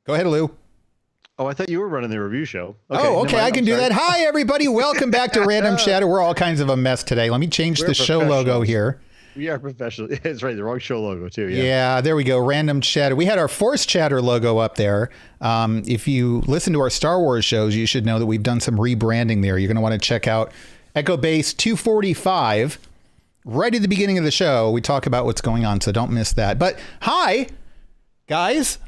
Go ahead, Lou. Oh, I thought you were running the review show. Okay, I can do that. Hi, everybody. Welcome back to Random Chatter. We're all kinds of a mess today. Let me change the show logo here. We are professional. That's right. The wrong show logo, too. Yeah, there we go. Random Chatter. We had our Force Chatter logo up there. If you listen to our Star Wars shows, you should know that we've done some rebranding there. You're going to want to check out Echo Base 245. Right at the beginning of the show, we talk about what's going on, so don't miss that. But hi, guys.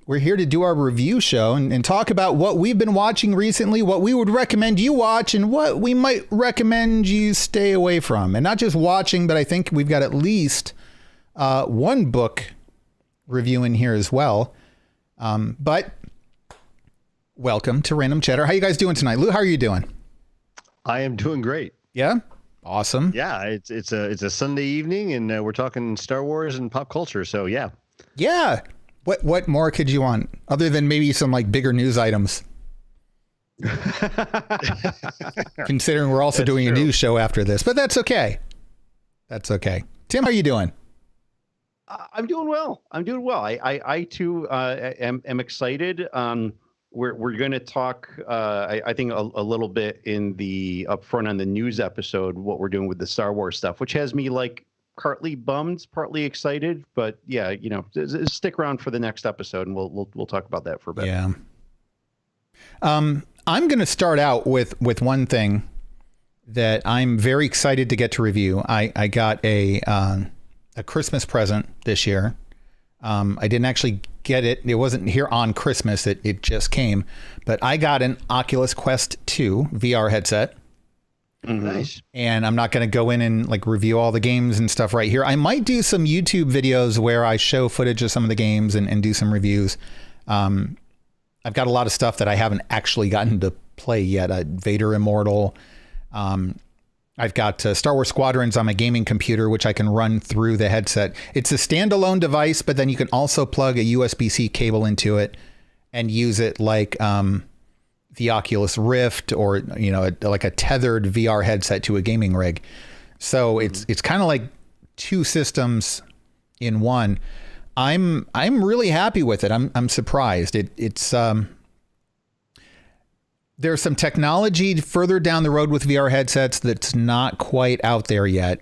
We're here to do our review show and talk about what we've been watching recently, what we would recommend you watch, and what we might recommend you stay away from. And not just watching, but I think we've got at least one book review in here as well. But welcome to Random Chatter. How you guys doing tonight? Lou, how are you doing? I am doing great. Yeah? Awesome. Yeah, it's a Sunday evening, and we're talking Star Wars and pop culture, so yeah. Yeah. What more could you want other than maybe some like bigger news items? Considering we're also doing a news show after this, but that's okay. That's okay. Tim, how are you doing? I'm doing well. I too am excited. We're going to talk, I think, a little bit in the upfront on the news episode, what we're doing with the Star Wars stuff, which has me like partly bummed, partly excited, but yeah, you know, stick around for the next episode and we'll talk about that for a bit. Yeah. I'm going to start out with one thing that I'm very excited to get to review. I got a Christmas present this year. I didn't actually get it. It wasn't here on Christmas. It just came, but I got an Oculus Quest 2 VR headset. Mm-hmm. Nice. And I'm not going to go in and like review all the games and stuff right here. I might do some YouTube videos where I show footage of some of the games and do some reviews. I've got a lot of stuff that I haven't actually gotten to play yet. Vader Immortal. I've got Star Wars Squadrons on my gaming computer, which I can run through the headset. It's a standalone device, but then you can also plug a USB-C cable into it and use it like the Oculus Rift or, you know, like a tethered VR headset to a gaming rig. So it's kind of like two systems in one. I'm really happy with it. I'm surprised. It's there's some technology further down the road with VR headsets that's not quite out there yet.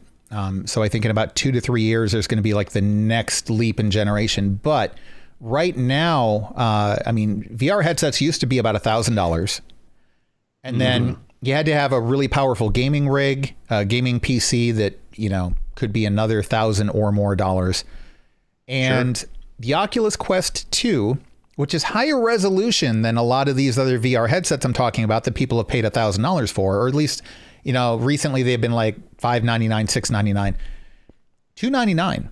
So I think in about 2 to 3 years, there's going to be like the next leap in generation. But right now, I mean, VR headsets used to be about $1,000. And then you had to have a really powerful gaming rig, gaming PC that, you know, could be another $1,000 or more dollars. And the Oculus Quest 2, which is higher resolution than a lot of these other VR headsets I'm talking about that people have paid $1,000 for, or at least, you know, recently they've been like $599, $699, $299.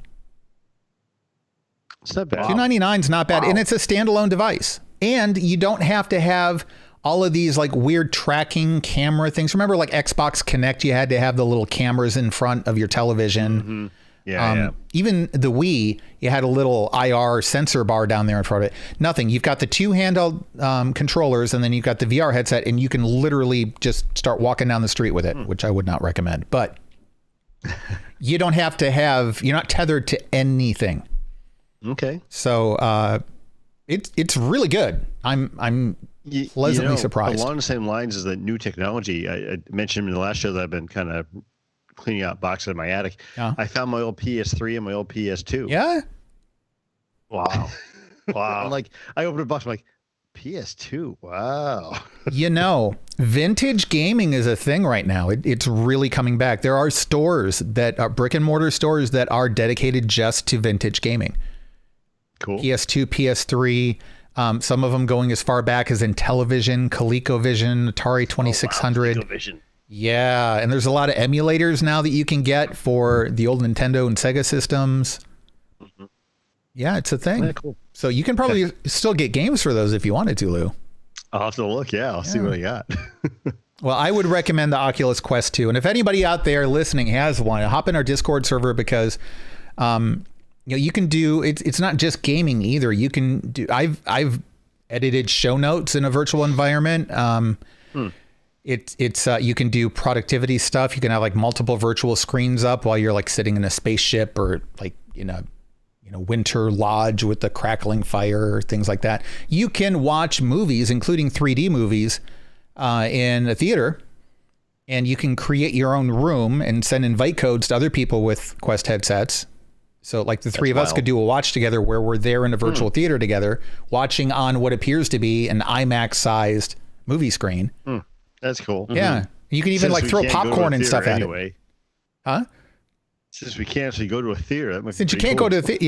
It's not bad. $299 is not bad. Wow. And it's a standalone device. And you don't have to have all of these like weird tracking camera things. Remember like Xbox Connect, you had to have the little cameras in front of your television. Mm-hmm. Yeah, Even the Wii, you had a little IR sensor bar down there in front of it. Nothing. You've got the two handheld controllers, and then you've got the VR headset, and you can literally just start walking down the street with it, which I would not recommend. But you don't have to have, you're not tethered to anything. Okay. So it's really good. I'm pleasantly surprised. Along the same lines as the new technology, I mentioned in the last show that I've been kind of cleaning out boxes in my attic. I found my old PS3 and my old PS2. Yeah. Wow. Wow. I'm like, I opened a box. I'm like, PS2. Wow. You know, vintage gaming is a thing right now. It's really coming back. There are stores that are brick and mortar stores that are dedicated just to vintage gaming. Cool. PS2, PS3. Some of them going as far back as Intellivision, ColecoVision, Atari 2600. Oh, wow. ColecoVision. Yeah, and there's a lot of emulators now that you can get for the old Nintendo and Sega systems. Mm-hmm. Yeah, it's a thing. Yeah, cool. So you can probably still get games for those if you wanted to, Lou. I'll have to look. Yeah, I'll see what I got. Well, I would recommend the Oculus Quest 2. And if anybody out there listening has one, hop in our Discord server because you know, you can do it's not just gaming either. You can do I've edited show notes in a virtual environment. It's you can do productivity stuff. You can have like multiple virtual screens up while you're like sitting in a spaceship or like, you know, winter lodge with the crackling fire, things like that. You can watch movies, including 3D movies, in a theater, and you can create your own room and send invite codes to other people with Quest headsets. So like the three of us could do a watch together where we're there in a virtual theater together, watching on what appears to be an IMAX sized movie screen. That's cool. Yeah. You can even throw popcorn and stuff at it. Huh? Since we can't actually go to a theater, that might Since you can't go to a theater,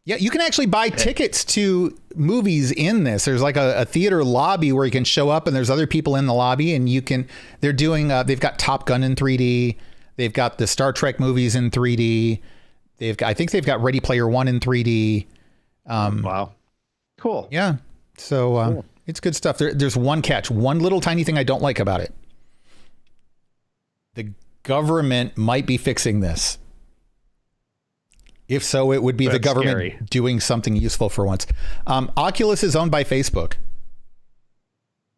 yeah, you can actually buy tickets to movies in this. There's like a theater lobby where you can show up, and there's other people in the lobby, and they're doing. They've got Top Gun in 3D. They've got the Star Trek movies in 3D. I think they've got Ready Player One in 3D. Wow, cool. Yeah, so cool. It's good stuff. There's one catch, one little tiny thing I don't like about it. The government might be fixing this. If so, it would be the government doing something useful for once. Oculus is owned by Facebook.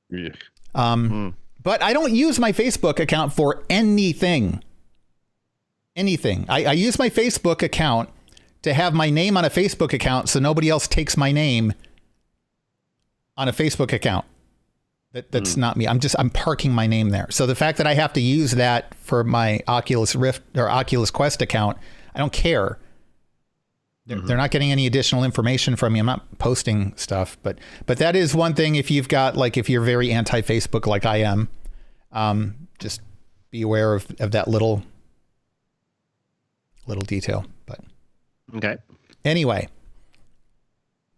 Yeah. But I don't use my Facebook account for anything. I use my Facebook account to have my name on a Facebook account so nobody else takes my name on a Facebook account. That's not me. I'm parking my name there. So the fact that I have to use that for my Oculus Rift or Oculus Quest account, I don't care. They're not getting any additional information from me. I'm not posting stuff, but that is one thing. If you've got if you're very anti-Facebook like I am, just be aware of that little detail. But okay. Anyway,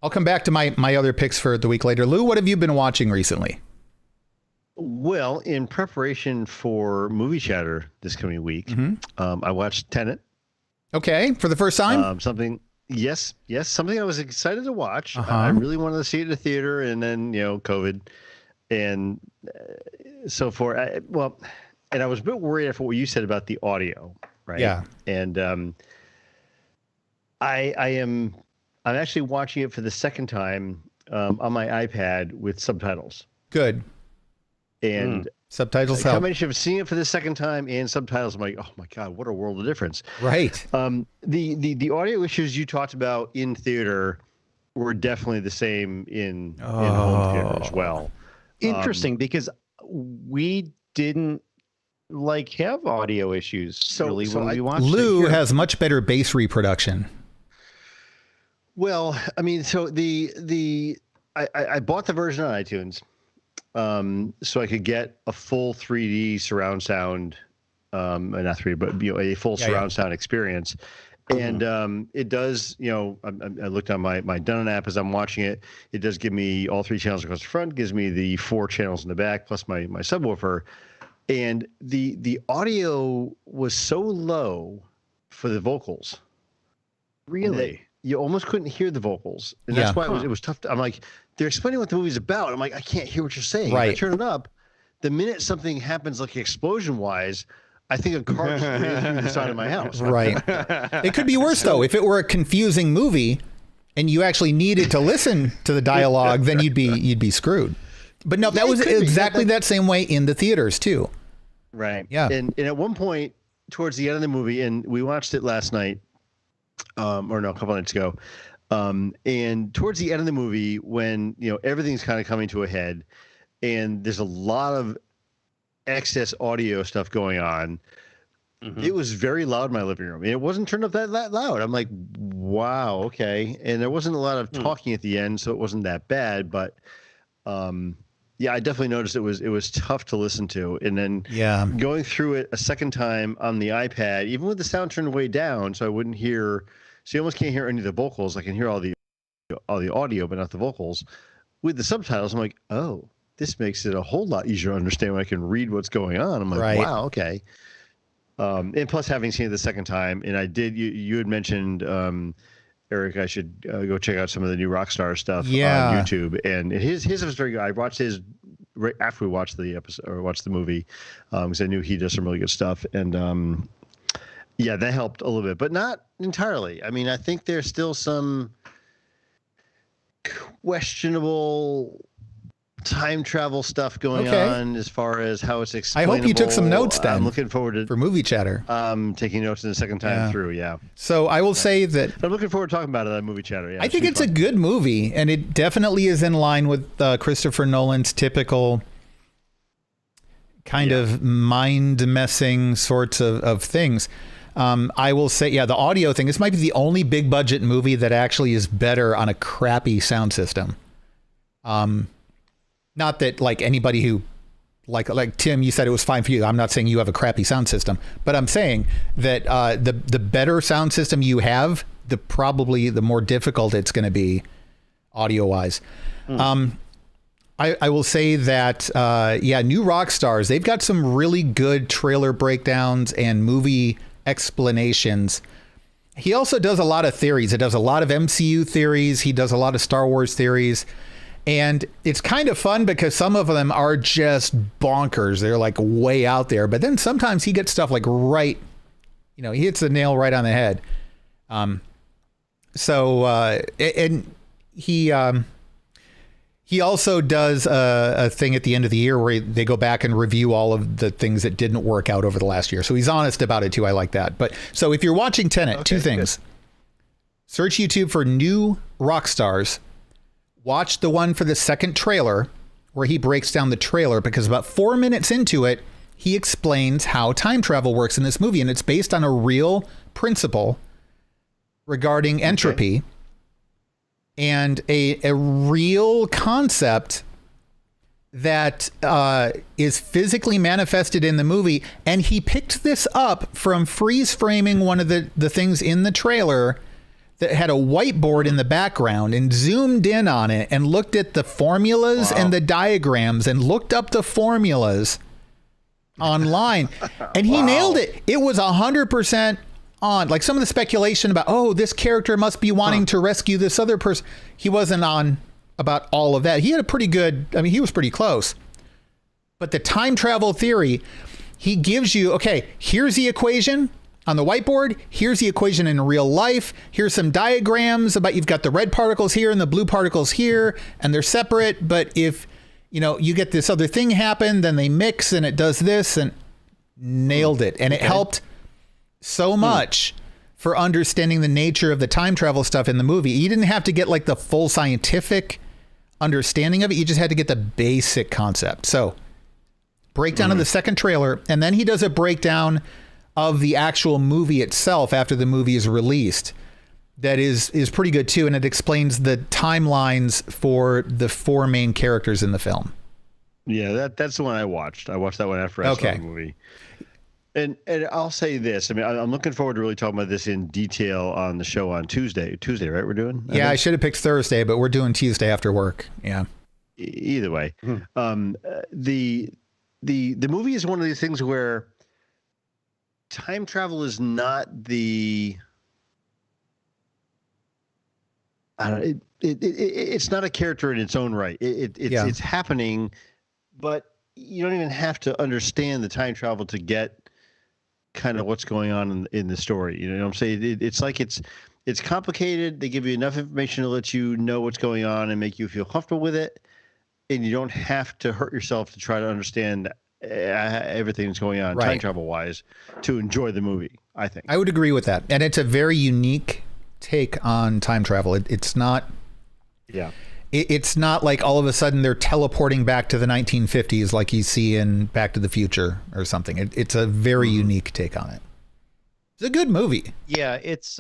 I'll come back to my other picks for the week later. Lou, what have you been watching recently? Well, in preparation for Movie Chatter this coming week, I watched Tenet. Okay, for the first time? Something I was excited to watch. I really wanted to see it in the theater, and then COVID, and so forth. And I was a bit worried after what you said about the audio, right? Yeah. And I'm actually watching it for the second time on my iPad with subtitles. Good. And subtitles help. A combination of seeing it for the second time and subtitles, I'm like, oh my God, what a world of difference. Right. The audio issues you talked about in theater were definitely the same in home theater as well. Interesting, because we didn't have audio issues when we watched Lou it. has much better bass reproduction. Well, I mean, so I bought the version on iTunes. So I could get a full 3D surround sound, not 3D, but a full surround sound experience. And it does, I looked on my Dunnen app as I'm watching it. It does give me all 3 channels across the front, gives me the 4 channels in the back, plus my subwoofer. And the audio was so low for the vocals. Really? You almost couldn't hear the vocals. And that's why it was tough. I'm like, they're explaining what the movie's about. I'm like, I can't hear what you're saying. Right. I turn it up. The minute something happens, explosion-wise, I think a car just ran through the side of my house. Right. It could be worse, though. If it were a confusing movie and you actually needed to listen to the dialogue, then you'd be screwed. But no, that was exactly that same way in the theaters, too. Right. Yeah. And at one point, towards the end of the movie, and we watched it last night, a couple nights ago. And towards the end of the movie, when everything's kind of coming to a head, and there's a lot of excess audio stuff going on, it was very loud in my living room. And it wasn't turned up that loud. I'm like, wow, okay. And there wasn't a lot of talking at the end, so it wasn't that bad. But I definitely noticed it was tough to listen to. And then going through it a second time on the iPad, even with the sound turned way down, so I wouldn't hear. So you almost can't hear any of the vocals. I can hear all the audio, but not the vocals. With the subtitles, I'm like, oh, this makes it a whole lot easier to understand when I can read what's going on. I'm like, wow, okay. And plus, having seen it the second time, and I did. You had mentioned, Eric, I should go check out some of the new Rockstar stuff on YouTube, and his was very good. I watched his right after we watched the episode or watched the movie, because I knew he does some really good stuff, and that helped a little bit, but not entirely. I mean, I think there's still some questionable time travel stuff going Okay. on as far as how it's I explainable. hope you took some notes then. I'm looking forward to for movie chatter. taking notes in the second time through. Yeah. So I will say that I'm looking forward to talking about it on movie chatter. Yeah. I think it's a good movie, and it definitely is in line with Christopher Nolan's typical kind of mind-messing sorts of things. I will say, the audio thing, this might be the only big budget movie that actually is better on a crappy sound system. Not that like anybody who like Tim, you said it was fine for you. I'm not saying you have a crappy sound system, but I'm saying that the better sound system you have, probably the more difficult it's going to be audio wise. I will say that, New Rockstars, they've got some really good trailer breakdowns and movie explanations. He also does a lot of theories. He does a lot of MCU theories. He does a lot of Star Wars theories. And it's kind of fun because some of them are just bonkers. They're like way out there. But then sometimes he gets stuff like right, he hits the nail right on the head. And he also does a thing at the end of the year where they go back and review all of the things that didn't work out over the last year. So he's honest about it too. I like that. But so if you're watching Tenet, two things. Good. Search YouTube for New Rockstars. Watch the one for the second trailer where he breaks down the trailer, because about 4 minutes into it, he explains how time travel works in this movie. And it's based on a real principle regarding entropy and a real concept that is physically manifested in the movie. And he picked this up from freeze framing one of the things in the trailer that had a whiteboard in the background, and zoomed in on it and looked at the formulas and the diagrams and looked up the formulas online. And he nailed it. It was 100% on. Like some of the speculation about, this character must be wanting to rescue this other person. He wasn't on about all of that. He had a pretty good, he was pretty close. But the time travel theory, he gives you, here's the equation on the whiteboard. Here's the equation in real life. Here's some diagrams about, you've got the red particles here and the blue particles here, and they're separate. But if, you get this other thing happen, then they mix and it does this, and nailed it. And it helped so much for understanding the nature of the time travel stuff in the movie. You didn't have to get like the full scientific understanding of it. You just had to get the basic concept. So breakdown of the second trailer. And then he does a breakdown of the actual movie itself after the movie is released. That is pretty good too. And it explains the timelines for the four main characters in the film. Yeah, that's the one I watched. I watched that one after I saw the movie. And I'll say this. I'm looking forward to really talking about this in detail on the show on Tuesday. Tuesday, right? We're doing? I should have picked Thursday, but we're doing Tuesday after work. Yeah. Either way. The movie is one of these things where time travel is not it's not a character in its own right. It's happening, but you don't even have to understand the time travel to get kind of what's going on in the story. You know what I'm saying? It's like it's complicated. They give you enough information to let you know what's going on and make you feel comfortable with it, and you don't have to hurt yourself to try to understand everything that's going on time travel wise to enjoy the movie. I think I would agree with that, and it's a very unique take on time travel. It's not. Yeah. It's not like all of a sudden they're teleporting back to the 1950s like you see in Back to the Future or something. It's a very unique take on it. It's a good movie. Yeah, it's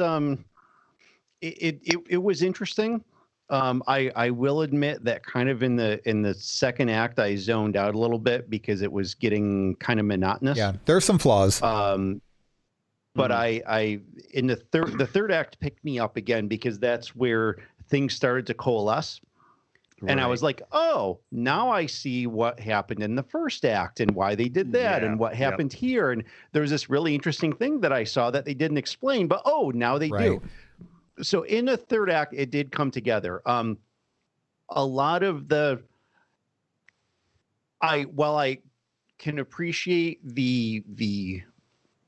it was interesting. I will admit that kind of in the second act I zoned out a little bit because it was getting kind of monotonous. Yeah, there's some flaws. But I in the third act picked me up again because that's where things started to coalesce. And I was like, oh, now I see what happened in the first act and why they did that and what happened here. And there was this really interesting thing that I saw that they didn't explain, but now they do. So in the third act, it did come together. A lot of while I can appreciate the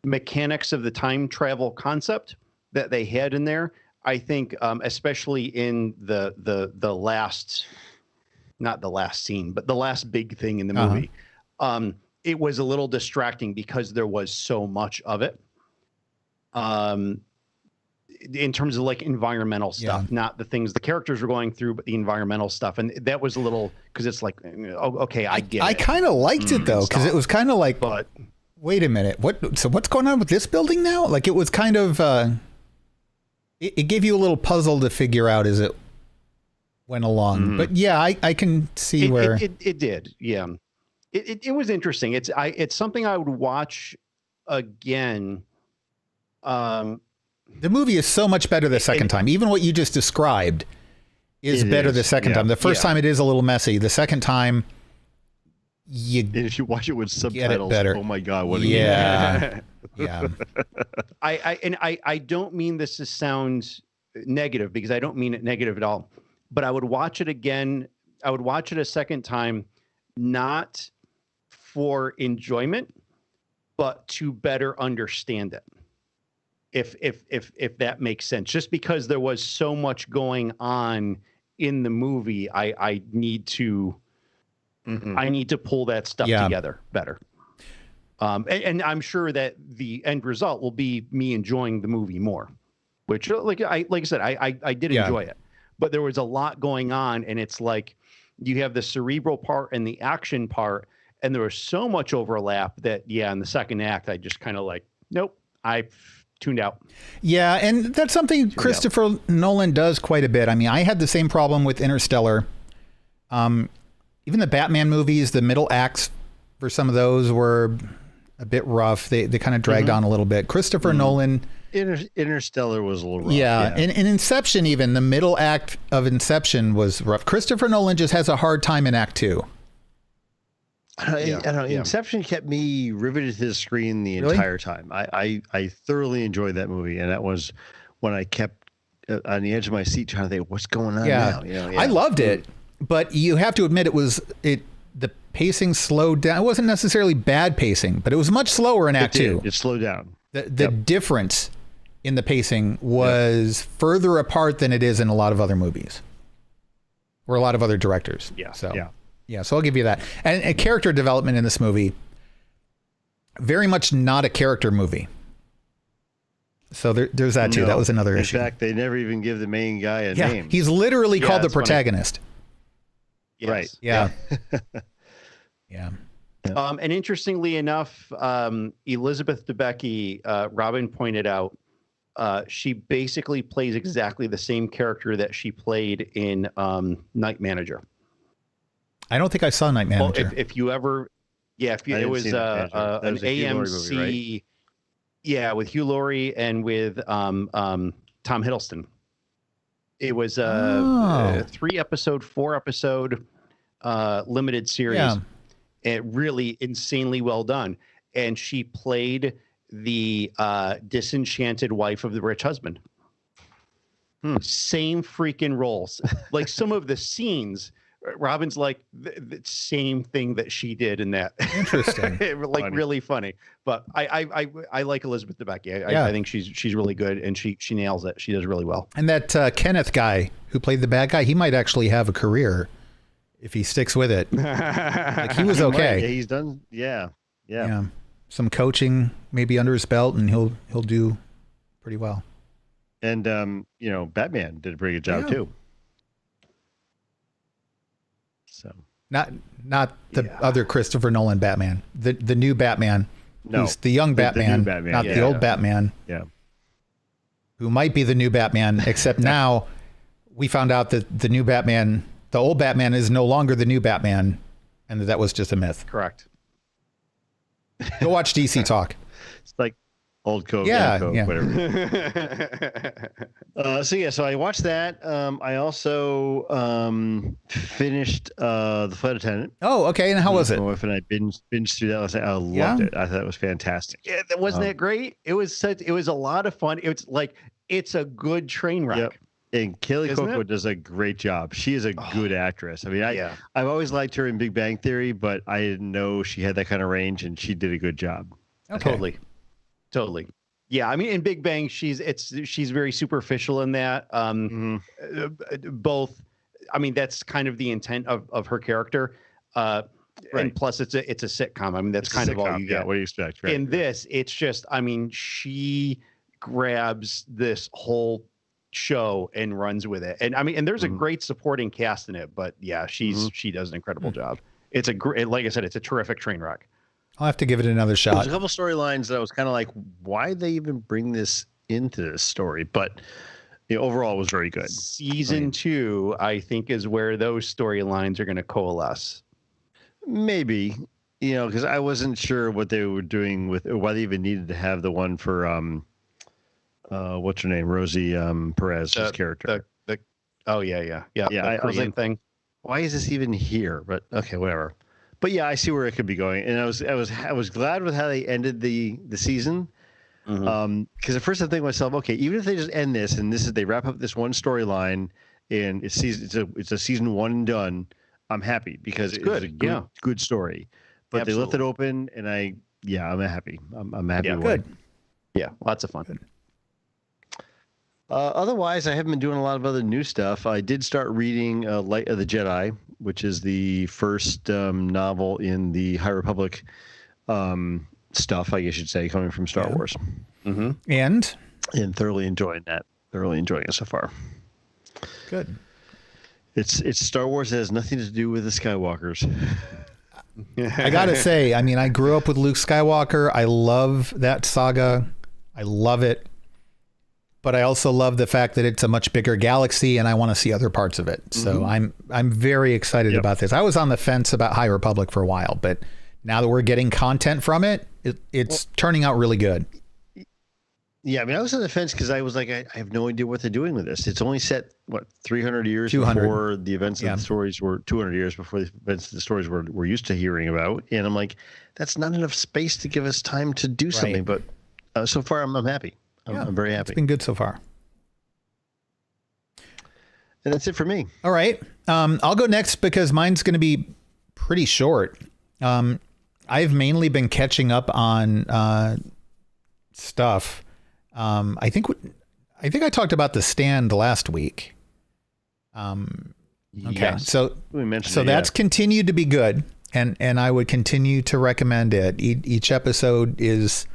mechanics of the time travel concept that they had in there, I think, especially in the last not the last scene, but the last big thing in the movie. It was a little distracting because there was so much of it. In terms of like environmental stuff, not the things the characters were going through, but the environmental stuff. And that was a little, because it's like, oh, okay, I get it. I kind of liked it though, because it was kind of like, but wait a minute, what's going on with this building now? Like it was kind of, it gave you a little puzzle to figure out as it went along. But yeah, I can see where it did. Yeah, it was interesting. It's something I would watch again. The movie is so much better the second time. Even what you just described is better the second time. The first time it is a little messy. The second time, and if you watch it with subtitles, better. Oh my God, what? Yeah. I don't mean this to sound negative, because I don't mean it negative at all. But I would watch it again. I would watch it a second time, not for enjoyment, but to better understand it. If that makes sense, just because there was so much going on in the movie, I need to pull that stuff together better. And I'm sure that the end result will be me enjoying the movie more, which like I said, I did enjoy it, but there was a lot going on, and it's like you have the cerebral part and the action part, and there was so much overlap that in the second act, I just kind of like, nope, I tuned out. Yeah, and that's something Christopher Nolan does quite a bit. I mean, I had the same problem with Interstellar. Even the Batman movies, the middle acts for some of those were a bit rough. They kind of dragged on a little bit. Christopher Nolan... Interstellar was a little rough. Yeah, and Inception, even the middle act of Inception was rough. Christopher Nolan just has a hard time in Act 2. I don't know. Inception kept me riveted to the screen the entire time. I thoroughly enjoyed that movie, and that was when I kept on the edge of my seat trying to think, what's going on now? I loved it, but you have to admit the pacing slowed down. It wasn't necessarily bad pacing, but it was much slower in Act 2. It slowed down. The difference in the pacing was further apart than it is in a lot of other movies or a lot of other directors. So I'll give you that. And character development in this movie, very much not a character movie. So there's that too. That was another issue. In fact, they never even give the main guy a name. He's literally called the protagonist. Yes. Right. Yeah. And interestingly enough, Elizabeth Debicki, Robin pointed out, she basically plays exactly the same character that she played in Night Manager. I don't think I saw Night Manager. Well, if you ever, it was an AMC, with Hugh Laurie and with Tom Hiddleston. It was a 4-episode limited series. And really insanely well done. And she played the disenchanted wife of the rich husband. Same freaking roles. Like some of the scenes, Robin's like the same thing that she did in that. Interesting. Really funny. But I like Elizabeth Debicki. I think she's really good, and she nails it. She does really well. And that Kenneth guy who played the bad guy, he might actually have a career if he sticks with it. Like he was okay. Yeah, he's done. Yeah. Some coaching maybe under his belt, and he'll do pretty well. And Batman did a pretty good job too. So not the other Christopher Nolan Batman, the new Batman. No, who's the young Batman, the new Batman, not the old Batman. Yeah, who might be the new Batman, except now we found out that the new Batman, the old Batman, is no longer the new Batman, and that was just a myth. Correct. Go watch DC Talk. It's like old Coke, whatever. So I watched that. I also finished The Flight Attendant. Oh, okay. And how was it? My wife and I binged through that last night. I loved it. I thought it was fantastic. Yeah, wasn't that great? It was a lot of fun. It's a good train wreck. Yep. And Kaylee Cuoco does a great job. She is a good actress. I mean, I've always liked her in Big Bang Theory, but I didn't know she had that kind of range, and she did a good job. Okay. Totally. Yeah, I mean, in Big Bang, she's very superficial in that. Both I mean, that's kind of the intent of her character. Right. And plus, it's a sitcom. I mean, that's kind of all you get. Yeah, what do you expect? Right. In this, it's just, I mean, she grabs this whole show and runs with it. And I mean, and there's a great supporting cast in it, but yeah, she does an incredible job. It's a great, like I said, it's a terrific train wreck. I'll have to give it another shot. There's a couple storylines that I was kind of like, why did they even bring this into this story? But overall, it was very good. Season 2, I think, is where those storylines are going to coalesce. Maybe, because I wasn't sure what they were doing with, or why they even needed to have the one for, what's her name? Rosie Perez's character. The prison thing. Why is this even here? But okay, whatever. But yeah, I see where it could be going, and I was glad with how they ended the season. Because at first I think to myself, okay, even if they just end this and they wrap up this one storyline and it's a season 1 and done, I'm happy because it's a good story. But Absolutely. They left it open, and I'm happy. I'm happy. Yeah, good. Yeah, lots of fun. Otherwise, I haven't been doing a lot of other new stuff. I did start reading Light of the Jedi, which is the first novel in the High Republic stuff, I guess you'd say, coming from Star Wars. And thoroughly enjoying that. Thoroughly enjoying it so far. Good. It's Star Wars that has nothing to do with the Skywalkers. I gotta say, I mean, I grew up with Luke Skywalker. I love that saga. I love it. But I also love the fact that it's a much bigger galaxy, and I want to see other parts of it. So I'm very excited about this. I was on the fence about High Republic for a while, but now that we're getting content from it's turning out really good. Yeah, I mean, I was on the fence because I was like, I have no idea what they're doing with this. It's only set, 300 years 200. Before the events of the stories were 200 years before the events of the stories we're used to hearing about. And I'm like, that's not enough space to give us time to do something. But so far, I'm happy. I'm very happy. It's been good so far. And that's it for me. All right. I'll go next because mine's going to be pretty short. I've mainly been catching up on stuff. I think I talked about The Stand last week. Okay, yes. so we mentioned that's continued to be good, and I would continue to recommend it. Each episode is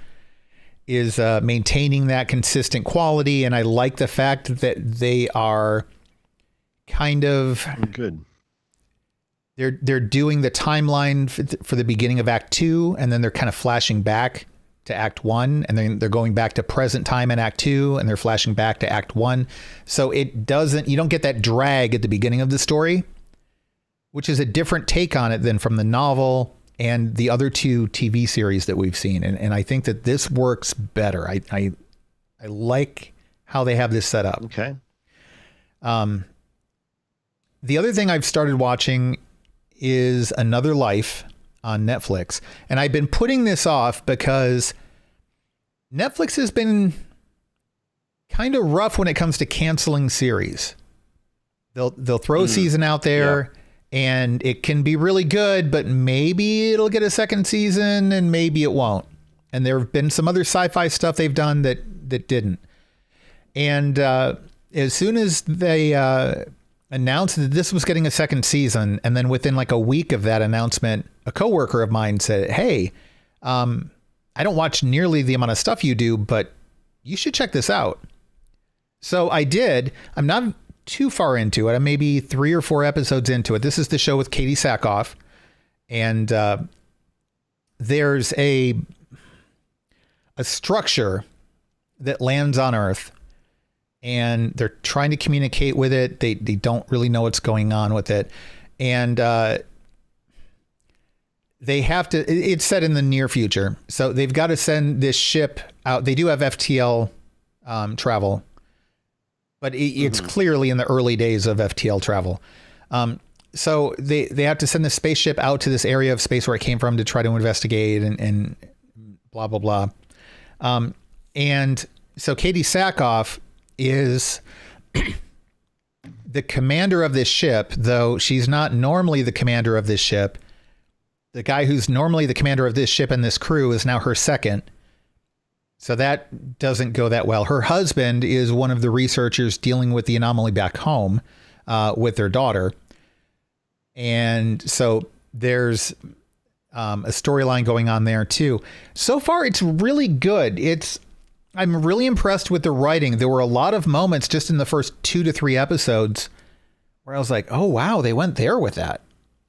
maintaining that consistent quality, and I like the fact that they are kind of good. They're doing the timeline for the beginning of Act 2, and then they're kind of flashing back to Act 1, and then they're going back to present time in Act 2, and they're flashing back to Act 1. So you don't get that drag at the beginning of the story, which is a different take on it than from the novel and the other 2 TV series that we've seen. And I think that this works better. I like how they have this set up. Okay. The other thing I've started watching is Another Life on Netflix. And I've been putting this off because Netflix has been kind of rough when it comes to canceling series. They'll throw a season out there and it can be really good, but maybe it'll get a second season and maybe it won't. And there have been some other sci-fi stuff they've done that didn't. And as soon as they announced that this was getting a second season, and then within like a week of that announcement, a coworker of mine said, "Hey, I don't watch nearly the amount of stuff you do, but you should check this out." So I did. I'm not too far into it. I'm maybe 3 or 4 episodes into it. This is the show with Katie Sackhoff, and there's a structure that lands on Earth, and they're trying to communicate with it. They don't really know what's going on with it. And they have to, it's set in the near future. So they've got to send this ship out. They do have FTL travel, but it's clearly in the early days of FTL travel. So they have to send the spaceship out to this area of space where it came from to try to investigate and blah, blah, blah. And so Katie Sackhoff is the commander of this ship, though she's not normally the commander of this ship. The guy who's normally the commander of this ship and this crew is now her second. So that doesn't go that well. Her husband is one of the researchers dealing with the anomaly back home, with their daughter. And so there's a storyline going on there too. So far, it's really good. I'm really impressed with the writing. There were a lot of moments just in the first 2 to 3 episodes where I was like, oh, wow, they went there with that.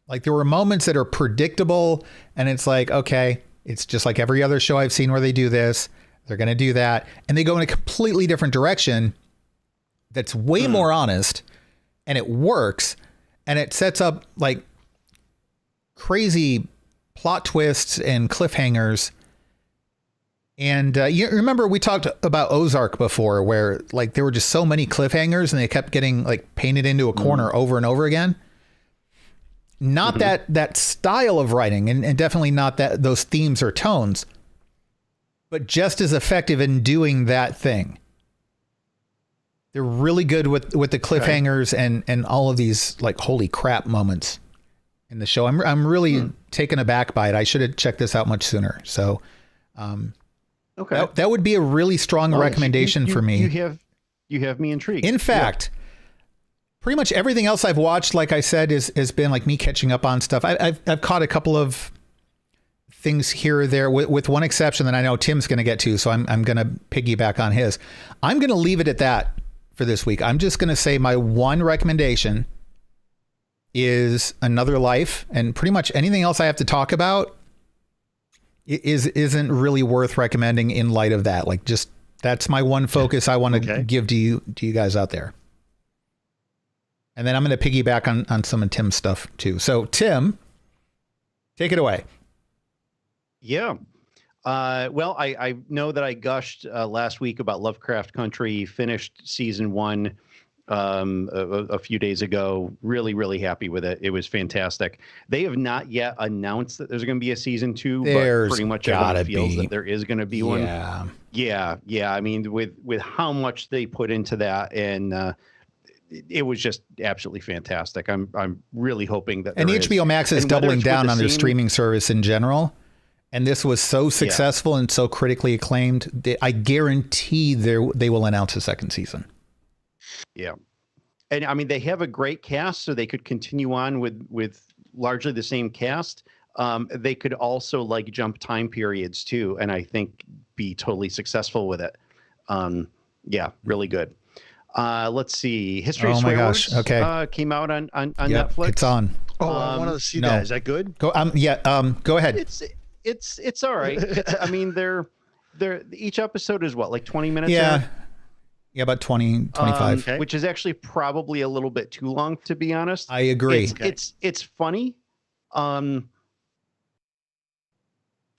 Like there were moments that are predictable and it's like, okay, it's just like every other show I've seen where they do this. They're going to do that. And they go in a completely different direction that's way more honest, and it works, and it sets up like crazy plot twists and cliffhangers. And you remember we talked about Ozark before, where like there were just so many cliffhangers and they kept getting like painted into a corner over and over again. Not that style of writing, and definitely not those themes or tones, but just as effective in doing that thing. They're really good with the cliffhangers and all of these like holy crap moments in the show. I'm really taken aback by it. I should have checked this out much sooner. So, that would be a really strong recommendation for me. You have me intrigued. In fact, pretty much everything else I've watched, like I said, has been like me catching up on stuff. I've caught a couple of things here or there, with one exception that I know Tim's going to get to. So I'm going to piggyback on his. I'm going to leave it at that for this week. I'm just going to say my one recommendation is Another Life, and pretty much anything else I have to talk about isn't really worth recommending in light of that. Like, just that's my one focus I want to give to you guys out there. And then I'm going to piggyback on some of Tim's stuff too. So Tim, take it away. Yeah. Well, I know that I gushed last week about Lovecraft Country, finished season 1 a few days ago. Really, really happy with it. It was fantastic. They have not yet announced that there's going to be a season 2, but pretty much everyone feels that there is going to be one. Yeah. I mean, with how much they put into that, and it was just absolutely fantastic. I'm really hoping that. And HBO Max is doubling down on their streaming service in general. And this was so successful and so critically acclaimed, I guarantee they will announce a second season. Yeah. And I mean, they have a great cast, so they could continue on with largely the same cast. They could also like jump time periods too, and I think be totally successful with it. Yeah, really good. Let's see. History of Swear Words, came out on Netflix. It's on. I want to see that. Is that good? Go ahead. It's all right. I mean, they're each episode is what, like 20 minutes? Yeah, about 20, 25. Which is actually probably a little bit too long, to be honest. I agree. It's funny. I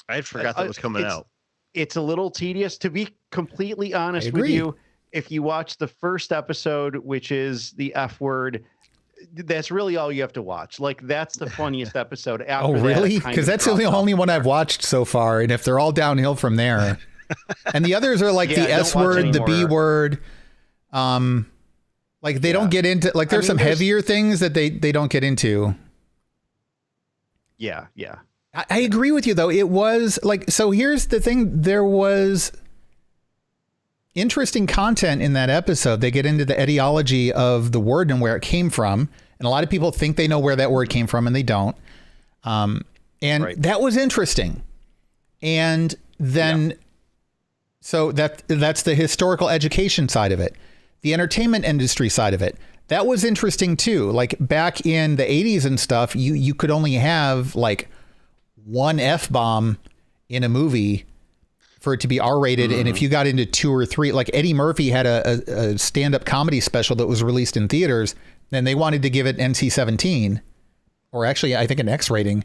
had forgot that was coming out. It's a little tedious, to be completely honest with you. If you watch the first episode, which is the F word, that's really all you have to watch. Like, that's the funniest episode. After really? Because that's the only one I've watched so far. And if they're all downhill from there, and the others are like the S word, the B word. Like they don't get into, like there's some heavier things that they don't get into. Yeah. I agree with you though. It was like, so here's the thing. There was interesting content in that episode. They get into the etiology of the word and where it came from. And a lot of people think they know where that word came from and they don't. That was interesting. And then, so that's the historical education side of it. The entertainment industry side of it. That was interesting too. Like back in the 80s and stuff, you could only have like one F-bomb in a movie for it to be R-rated. And if you got into 2 or 3, like Eddie Murphy had a stand-up comedy special that was released in theaters, and they wanted to give it NC-17, or actually I think an X rating,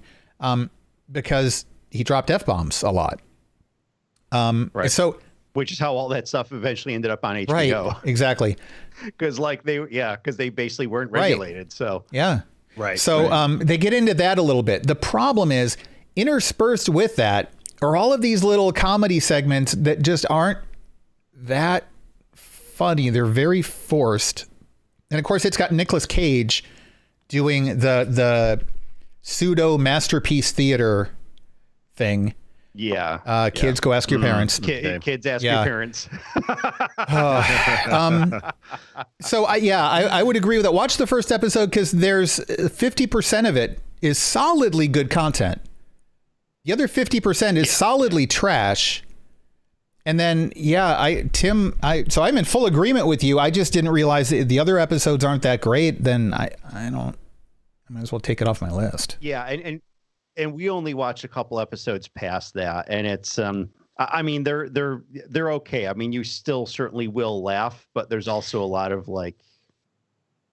because he dropped F-bombs a lot. So, which is how all that stuff eventually ended up on HBO. Right, exactly. Because they basically weren't regulated. So they get into that a little bit. The problem is, interspersed with that are all of these little comedy segments that just aren't that funny. They're very forced. And of course, it's got Nicolas Cage doing the pseudo masterpiece theater thing. Yeah. Kids, go ask your parents. Kids ask Yeah. your parents. So I would agree with that. Watch the first episode because there's 50% of it is solidly good content. The other 50% is solidly trash. And then, so I'm in full agreement with you. I just didn't realize that the other episodes aren't that great. Then I might as well take it off my list. Yeah. And we only watched a couple episodes past that. And it's, I mean, they're okay. I mean, you still certainly will laugh, but there's also a lot of like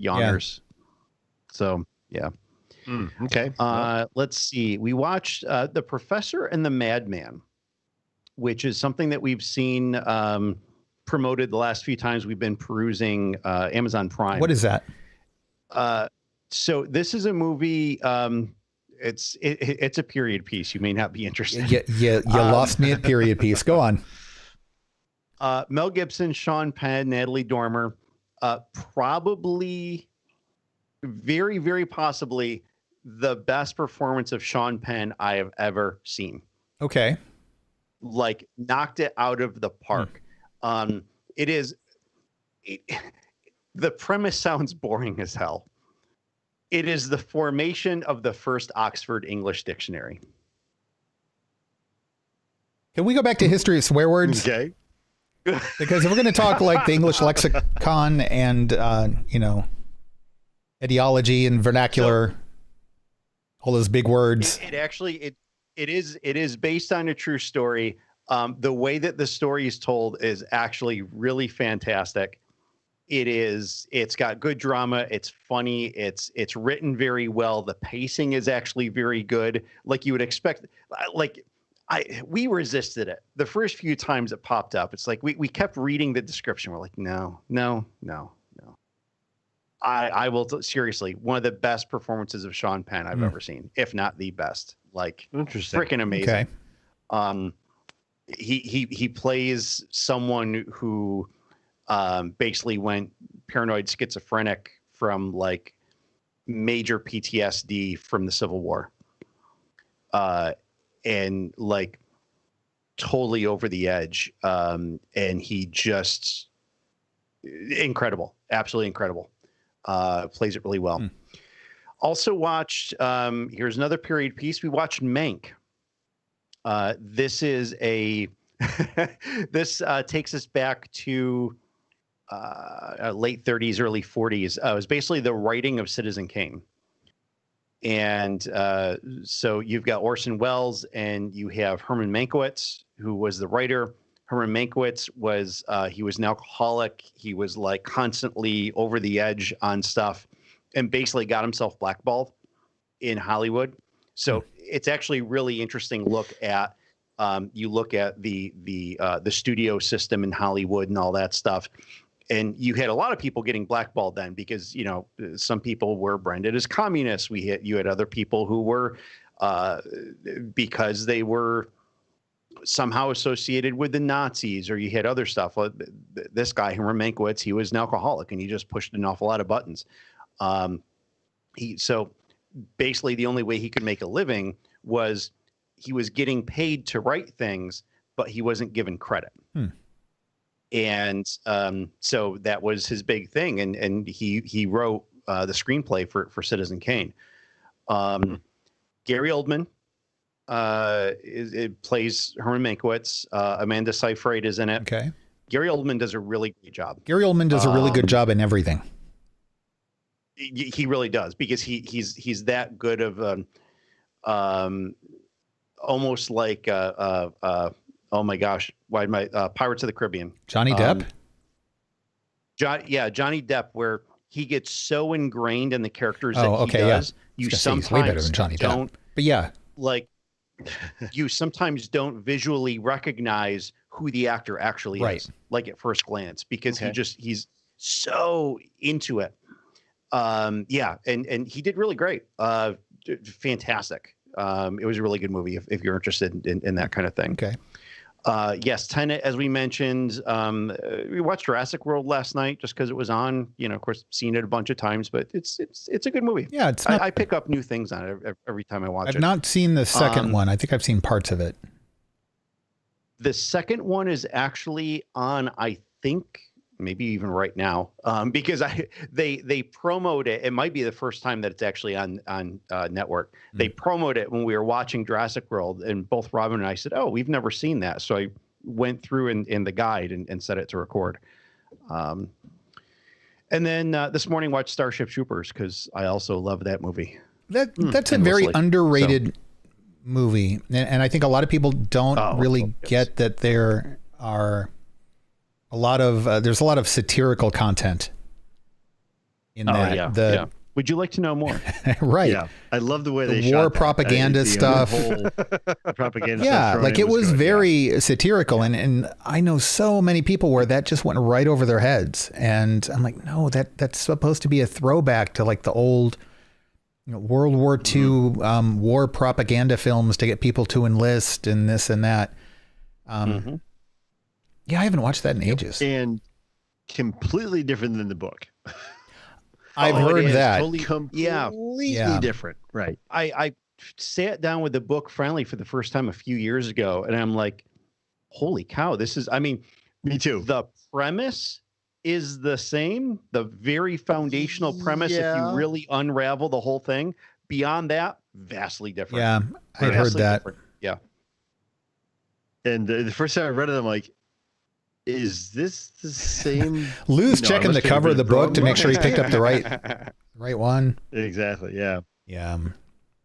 yawners. Yeah. So, yeah. Okay. Let's see. We watched The Professor and the Madman, which is something that we've seen promoted the last few times we've been perusing Amazon Prime. What is that? So this is a movie. It's a period piece. You may not be interested. You lost me at period piece. Go on. Mel Gibson, Sean Penn, Natalie Dormer, probably, very, very possibly the best performance of Sean Penn I have ever seen. Okay. Like knocked it out of the park. The premise sounds boring as hell. It is the formation of the first Oxford English dictionary. Can we go back to history of swear words? Okay. Because if we're going to talk like the English lexicon and, ideology and vernacular, all those big words. It is based on a true story. The way that the story is told is actually really fantastic. It's got good drama. It's funny. It's written very well. The pacing is actually very good. Like you would expect, we resisted it. The first few times it popped up, it's like, we kept reading the description. We're like, no. I will seriously, one of the best performances of Sean Penn I've ever seen, if not the best. Like, interesting, freaking amazing. Okay. He plays someone who basically went paranoid schizophrenic from like major PTSD from the Civil War, and like totally over the edge, and he just incredible, absolutely incredible. Plays it really well. Also watched, here's another period piece. We watched Mank. This is this takes us back to late 30s, early 40s. It was basically the writing of Citizen Kane. And so you've got Orson Welles and you have Herman Mankiewicz, who was the writer. Herman Mankiewicz was he was an alcoholic. He was like constantly over the edge on stuff and basically got himself blackballed in Hollywood. So it's actually really interesting look at you look at the studio system in Hollywood and all that stuff. And you had a lot of people getting blackballed then because, some people were branded as communists. You had other people who were because they were somehow associated with the Nazis, or you had other stuff. This guy, Herman Mankiewicz, he was an alcoholic and he just pushed an awful lot of buttons. So basically the only way he could make a living was he was getting paid to write things, but he wasn't given credit. And so that was his big thing. And he wrote the screenplay for Citizen Kane. Gary Oldman it plays Herman Mankiewicz. Amanda Seyfried is in it. Okay. Gary Oldman does a really great job. Gary Oldman does a really good job in everything. He really does, because he's that good of almost like oh my gosh, why am I Pirates of the Caribbean? Johnny Depp? Johnny Depp, where he gets so ingrained in the characters that he does. Yeah. You sometimes way better than Johnny Depp. But yeah. Like you sometimes don't visually recognize who the actor actually is, like at first glance, because he's so into it. And he did really great. Fantastic. It was a really good movie if you're interested in that kind of thing. Okay. Yes, Tenet, as we mentioned, we watched Jurassic World last night just because it was on. Of course, seen it a bunch of times, but it's a good movie. Yeah, it's not, I pick up new things on it every time I watch it. I've not seen the second one. I think I've seen parts of it. The second one is actually on, I think, maybe even right now, because they promote it. It might be the first time that it's actually on network. They promote it when we were watching Jurassic World, and both Robin and I said, "Oh, we've never seen that." So I went through in the guide and set it to record. And then this morning watched Starship Troopers because I also love that movie. That's a very underrated movie, and I think a lot of people don't really get that there are a lot of there's a lot of satirical content in that. Would you like to know more? Right. Yeah, I love the way they war shot propaganda stuff. Propaganda. Yeah, stuff like it was good, very satirical, and I know so many people where that just went right over their heads, and I'm like, no, that's supposed to be a throwback to like the old, World War II war propaganda films to get people to enlist and this and that. Yeah, I haven't watched that in ages. And completely different than the book. I've heard that. Completely different. Right. I sat down with the book finally for the first time a few years ago, and I'm like, holy cow, this is, me too. The premise is the same, the very foundational premise. If you really unravel the whole thing, beyond that, vastly different. Yeah, I heard that. Different. Yeah. And the first time I read it, I'm like, is this the same? Lou's checking the cover of the book to make sure he picked up the right one. Exactly. Yeah. Yeah.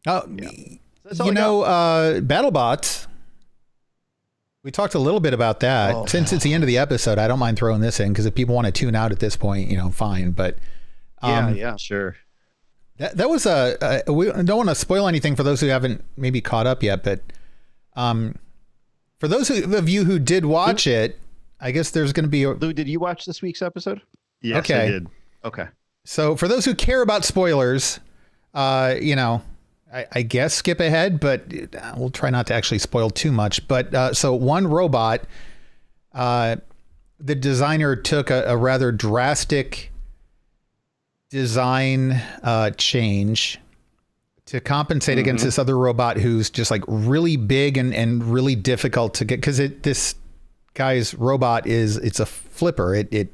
BattleBots. We talked a little bit about that. Since it's the end of the episode, I don't mind throwing this in because if people want to tune out at this point, fine. But sure. That was we don't want to spoil anything for those who haven't maybe caught up yet, but for those of you who did watch it, I guess there's going to be Lou, did you watch this week's episode? Yes, okay. I did. Okay. So for those who care about spoilers, I guess skip ahead, but we'll try not to actually spoil too much. But so one robot, the designer took a rather drastic design change to compensate against this other robot who's just like really big and really difficult to get, because this guy's robot it's a flipper. It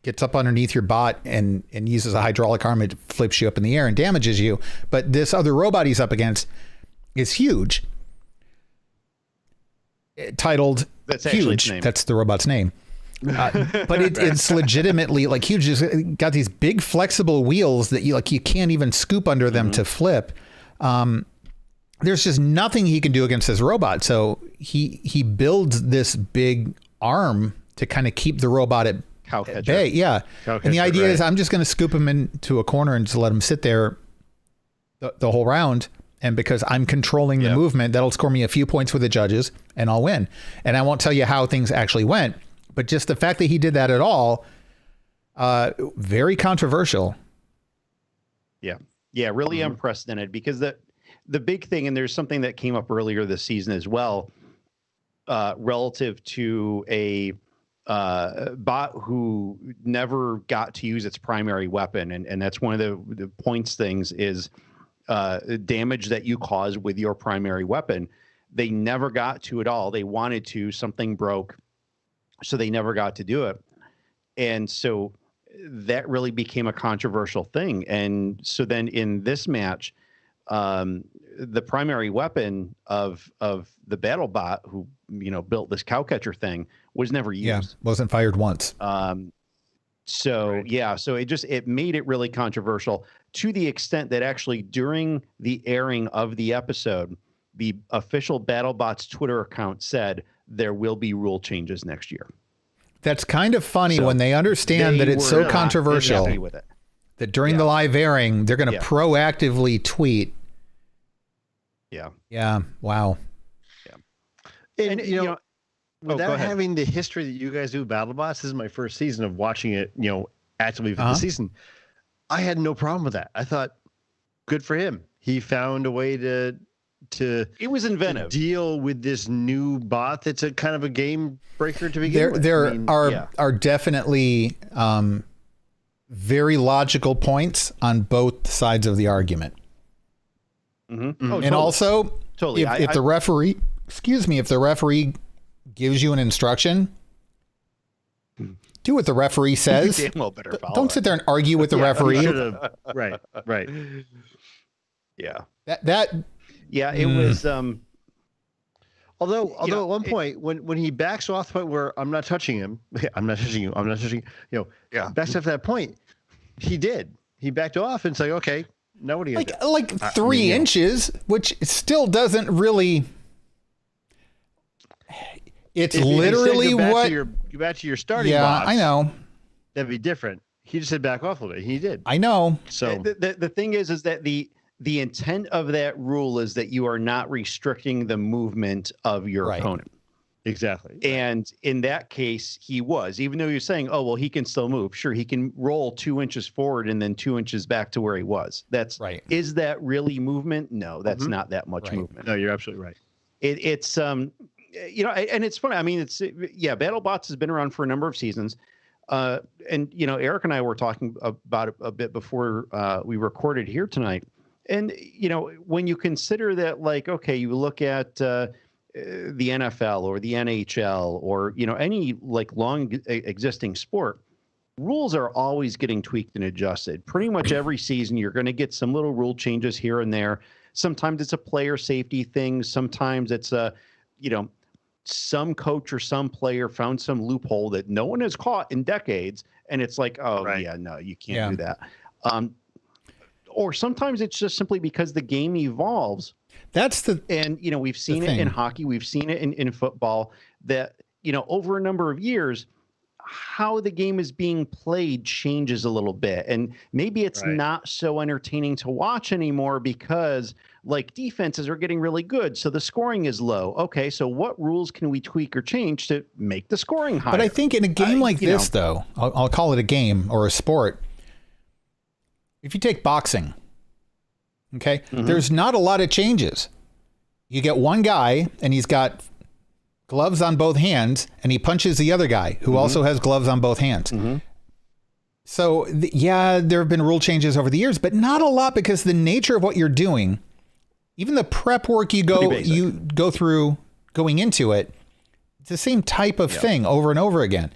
gets up underneath your bot and uses a hydraulic arm. It flips you up in the air and damages you. But this other robot he's up against is huge. Titled That's Huge. That's the robot's name. But it's legitimately like huge. It's got these big flexible wheels that you can't even scoop under them to flip. There's just nothing he can do against this robot. So he builds this big arm to kind of keep the robot at bay. Yeah. And the idea is I'm just going to scoop him into a corner and just let him sit there the whole round. And because I'm controlling the movement, that'll score me a few points with the judges and I'll win. And I won't tell you how things actually went, but just the fact that he did that at all, very controversial. Yeah. Yeah. Really unprecedented, because the big thing, and there's something that came up earlier this season as well, relative to a bot who never got to use its primary weapon. And that's one of the points things is damage that you cause with your primary weapon. They never got to it all. They wanted to, something broke, so they never got to do it. And so that really became a controversial thing. And so then in this match, the primary weapon of the BattleBot who, built this cowcatcher thing was never used. Yeah, wasn't fired once. So it made it really controversial, to the extent that actually during the airing of the episode, the official BattleBots Twitter account said there will be rule changes next year. That's kind of funny when they understand that it's so controversial with it. That during the live airing, they're going to proactively tweet. Yeah. Yeah. Wow. Yeah. And, without having the history that you guys do with BattleBots, this is my first season of watching it, actively for the season. I had no problem with that. I thought, good for him. He found a way to it was inventive, to deal with this new bot that's a kind of a game breaker to begin with. There are definitely very logical points on both sides of the argument. Mm-hmm. Oh, and also, if the referee gives you an instruction, do what the referee says. You damn well better follow Don't sit there and argue with the referee. Right. Yeah. It was. Although at one point when he backs off the point where I'm not touching him, backs off that point, he did. He backed off and it's like, okay, now what do you like 3 inches, which still doesn't really. It's literally what you back to your starting. Yeah, box, I know. That'd be different. He just said back off a little bit. He did. I know. So the thing is that the intent of that rule is that you are not restricting the movement of your opponent. Exactly. And in that case, he was, even though you're saying, oh, well, he can still move. Sure, he can roll 2 inches forward and then 2 inches back to where he was. That's right. Is that really movement? No, that's not that much movement. No, you're absolutely right. It's and it's funny. I mean, BattleBots has been around for a number of seasons. And Eric and I were talking about it a bit before we recorded here tonight. And, when you consider that, like, okay, you look at the NFL or the NHL or, any like long existing sport, rules are always getting tweaked and adjusted. Pretty much every season, you're going to get some little rule changes here and there. Sometimes it's a player safety thing. Sometimes it's some coach or some player found some loophole that no one has caught in decades. And it's like, no, you can't do that. Or sometimes it's just simply because the game evolves. And we've seen it in hockey, we've seen it in football, that over a number of years, how the game is being played changes a little bit, and maybe it's not so entertaining to watch anymore because like defenses are getting really good, so the scoring is low. Okay, so what rules can we tweak or change to make the scoring higher? But I think in a game like this, though, I'll call it a game or a sport. If you take boxing, okay, there's not a lot of changes. You get one guy and he's got gloves on both hands and he punches the other guy who also has gloves on both hands. So there have been rule changes over the years, but not a lot because the nature of what you're doing, even the prep work you go through going into it, it's the same type of thing over and over again.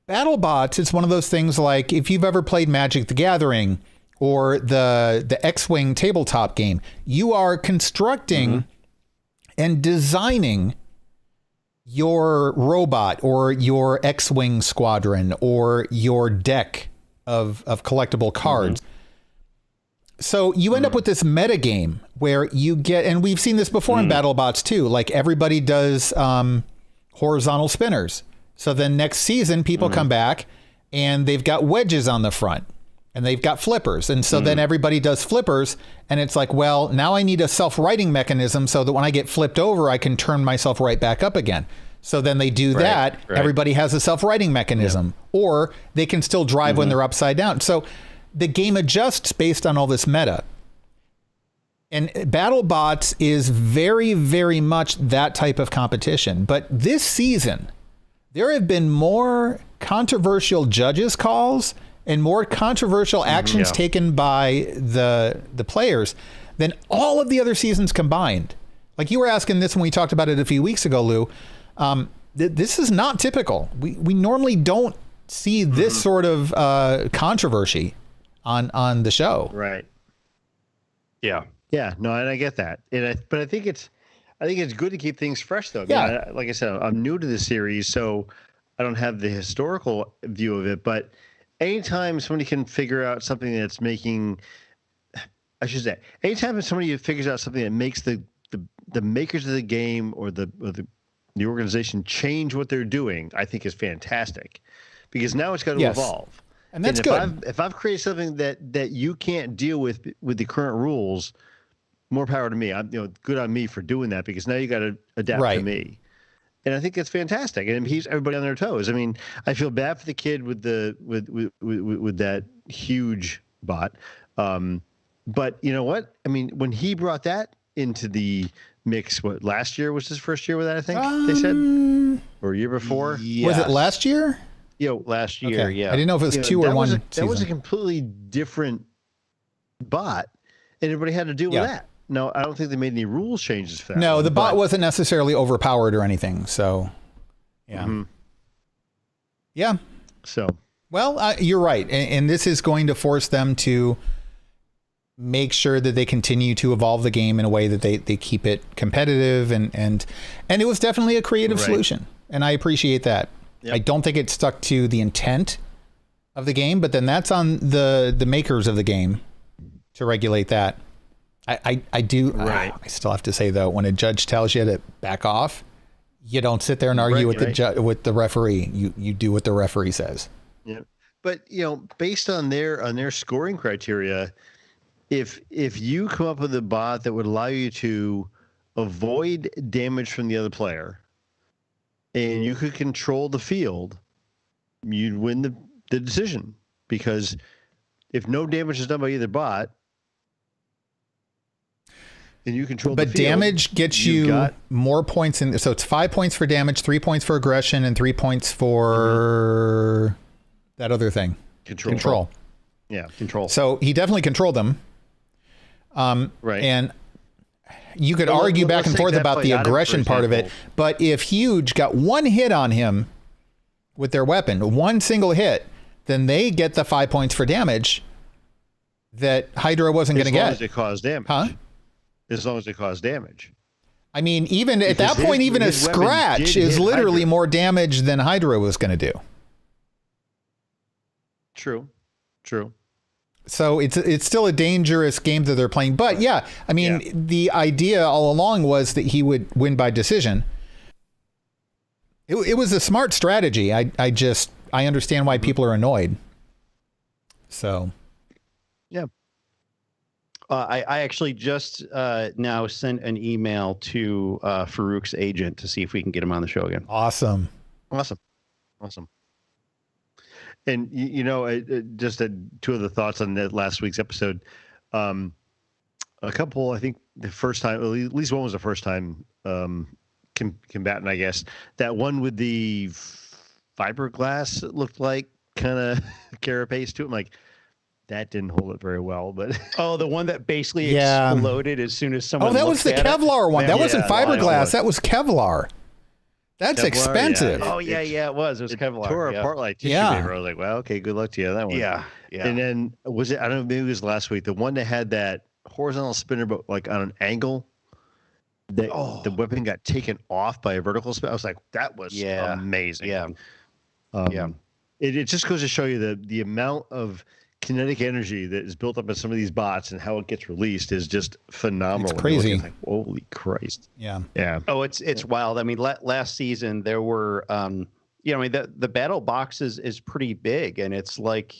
BattleBots, it's one of those things like if you've ever played Magic the Gathering or the X-Wing tabletop game, you are constructing and designing your robot or your X-Wing squadron or your deck of collectible cards. So you end up with this meta game where you get, and we've seen this before in BattleBots too, like everybody does horizontal spinners. So then next season, people come back and they've got wedges on the front. And they've got flippers. And so then everybody does flippers. And it's like, well, now I need a self-righting mechanism so that when I get flipped over, I can turn myself right back up again. So then they do that. Everybody has a self-righting mechanism. Or they can still drive when they're upside down. So the game adjusts based on all this meta. And BattleBots is very, very much that type of competition. But this season, there have been more controversial judges' calls and more controversial actions taken by the players than all of the other seasons combined. Like you were asking this when we talked about it a few weeks ago, Lou. This is not typical. We normally don't see this sort of controversy on the show. Right. Yeah. Yeah. No, and I get that. But I think it's good to keep things fresh, though. Like I said, I'm new to this series, so I don't have the historical view of it, but anytime somebody can figure out something that's making, anytime somebody figures out something that makes the makers of the game or the organization change what they're doing, I think is fantastic, because now it's got to evolve. And that's good. If I've created something that you can't deal with the current rules, more power to me. Good on me for doing that, because now you got to adapt to me. And I think it's fantastic, and it keeps everybody on their toes. I mean, I feel bad for the kid with that huge bot, but you know what? I mean, when he brought that into the mix, last year was his first year with that? I think they said, or a year before. Yes. Was it last year? Last year. Okay. I didn't know if it was two or one. That was a completely different bot, and everybody had to deal with that. No, I don't think they made any rules changes for that. No, the bot wasn't necessarily overpowered or anything. So Yeah. Mm-hmm. Yeah. So, well, you're right. And this is going to force them to make sure that they continue to evolve the game in a way that they keep it competitive. And it was definitely a creative solution. And I appreciate that. Yep. I don't think it stuck to the intent of the game, but then that's on the makers of the game to regulate that. I do. Right. I still have to say, though, when a judge tells you to back off, you don't sit there and argue with the referee. You do what the referee says. Yeah. But, based on their scoring criteria, if you come up with a bot that would allow you to avoid damage from the other player and you could control the field, you'd win the decision. Because if no damage is done by either bot and you control the field, damage gets you more points in. So it's 5 points for damage, 3 points for aggression, and 3 points for that other thing. Control. Yeah. Control. So he definitely controlled them. Right. And you could argue back and forth about the aggression part of it. But if Huge got one hit on him with their weapon, one single hit, then they get the 5 points for damage that Hydra wasn't going to get. As long as it caused damage. Huh? As long as it caused damage. I mean, even at that point, even a scratch is literally more damage than Hydra was going to do. True. So it's still a dangerous game that they're playing. But yeah, I mean, the idea all along was that he would win by decision. It was a smart strategy. I understand why people are annoyed. So. Yeah. I actually just now sent an email to Farouk's agent to see if we can get him on the show again. Awesome. And just two of the thoughts on that last week's episode. A couple, I think the first time, at least one was the first time combatant, I guess. That one with the fiberglass, it looked like kind of carapace to it. I'm like, that didn't hold it very well. But the one that basically exploded as soon as someone. Oh, that was the Kevlar one. That wasn't fiberglass. That was Kevlar. That's Kevlar, expensive. Yeah. Oh, yeah, it was. It was Kevlar. Tore apart like tissue paper. I was like, well, okay, good luck to you on that one. Yeah. And then, I don't know, maybe it was last week, the one that had that horizontal spinner, but like on an angle, that the weapon got taken off by a vertical spin. I was like, that was amazing. Yeah. It just goes to show you the amount of kinetic energy that is built up in some of these bots and how it gets released is just phenomenal. It's crazy. Like, holy Christ. Yeah. Oh, it's wild. I mean, last season there were, the battle box is pretty big, and it's like,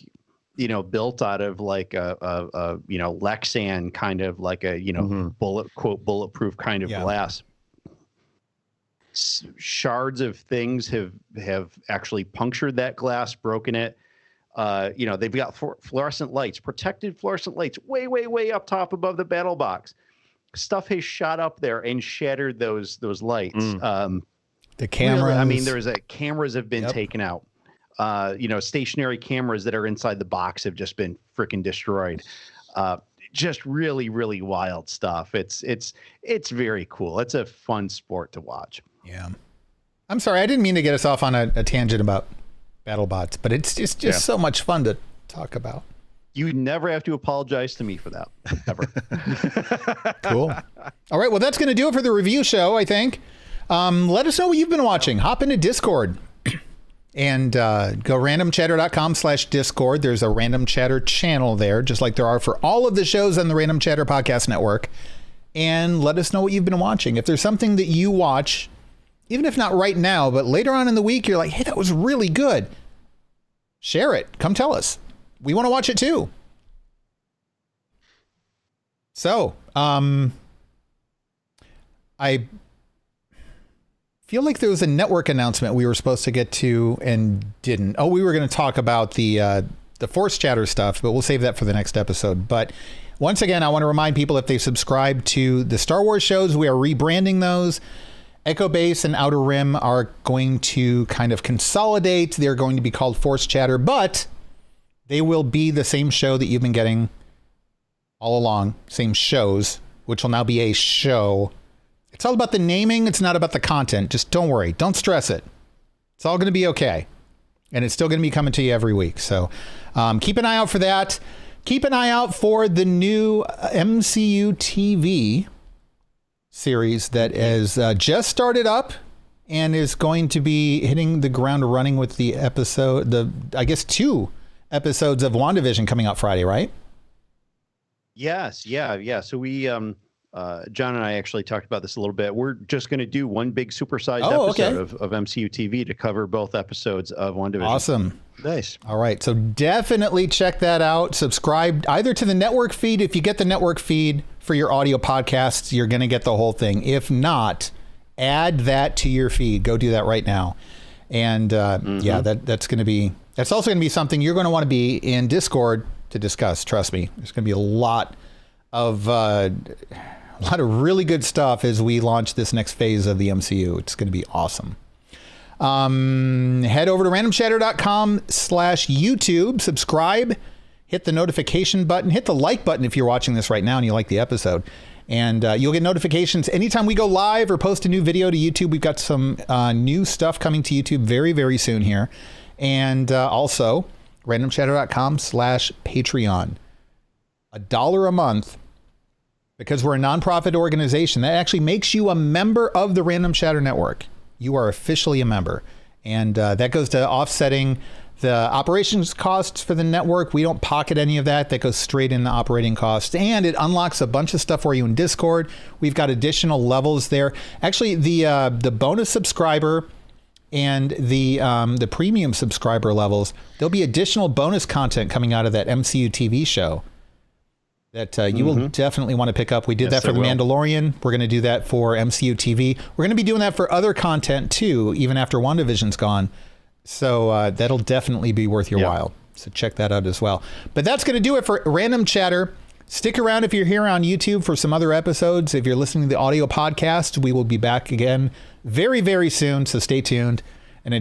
built out of like a Lexan kind of like a, bulletproof kind of glass. Shards of things have actually punctured that glass, broken it. They've got fluorescent lights, protected fluorescent lights, way up top above the battle box. Stuff has shot up there and shattered those lights. The cameras. Really, I mean, cameras have been taken out. Stationary cameras that are inside the box have just been freaking destroyed. Just really, really wild stuff. It's very cool. It's a fun sport to watch. Yeah. I'm sorry, I didn't mean to get us off on a tangent about BattleBots, but it's just so much fun to talk about. You never have to apologize to me for that, ever. Cool. All right, well, that's going to do it for the review show, I think. Let us know what you've been watching. Hop into Discord and go randomchatter.com/Discord. There's a Random Chatter channel there, just like there are for all of the shows on the Random Chatter Podcast Network. And let us know what you've been watching. If there's something that you watch, even if not right now, but later on in the week, you're like, hey, that was really good. Share it. Come tell us. We want to watch it too. So, I feel like there was a network announcement we were supposed to get to and didn't. Oh, we were going to talk about the Force Chatter stuff, but we'll save that for the next episode. But once again, I want to remind people, if they subscribe to the Star Wars shows, we are rebranding those. Echo Base and Outer Rim are going to kind of consolidate. They're going to be called Force Chatter, but they will be the same show that you've been getting all along. Same shows, which will now be a show. It's all about the naming. It's not about the content. Just don't worry. Don't stress it. It's all going to be okay. And it's still going to be coming to you every week. So keep an eye out for that. Keep an eye out for the new MCU TV series that has just started up and is going to be hitting the ground running with the episode, I guess 2 episodes of WandaVision coming out Friday, right? Yes. Yeah. So we, John and I actually talked about this a little bit. We're just going to do one big supersized episode of MCU TV to cover both episodes of WandaVision. Awesome. Nice. All right. So definitely check that out. Subscribe either to the network feed. If you get the network feed for your audio podcasts, you're going to get the whole thing. If not, add that to your feed. Go do that right now. And yeah, that's also going to be something you're going to want to be in Discord to discuss. Trust me, there's going to be a lot of really good stuff as we launch this next phase of the MCU. It's going to be awesome. Head over to randomchatter.com/YouTube, subscribe, hit the notification button, hit the like button if you're watching this right now and you like the episode. And you'll get notifications anytime we go live or post a new video to YouTube. We've got some new stuff coming to YouTube very, very soon here. And also, randomchatter.com/Patreon. $1 a month, because we're a nonprofit organization. That actually makes you a member of the Random Chatter Network. You are officially a member. And that goes to offsetting the operations costs for the network. We don't pocket any of that. That goes straight in the operating costs. And it unlocks a bunch of stuff for you in Discord. We've got additional levels there. Actually, the bonus subscriber and the premium subscriber levels, there'll be additional bonus content coming out of that MCU TV show that you will definitely want to pick up. We did that for The Mandalorian. We're going to do that for MCU TV. We're going to be doing that for other content too, even after WandaVision's gone. So that'll definitely be worth your while. So check that out as well. But that's going to do it for Random Chatter. Stick around if you're here on YouTube for some other episodes. If you're listening to the audio podcast, we will be back again very, very soon. So stay tuned.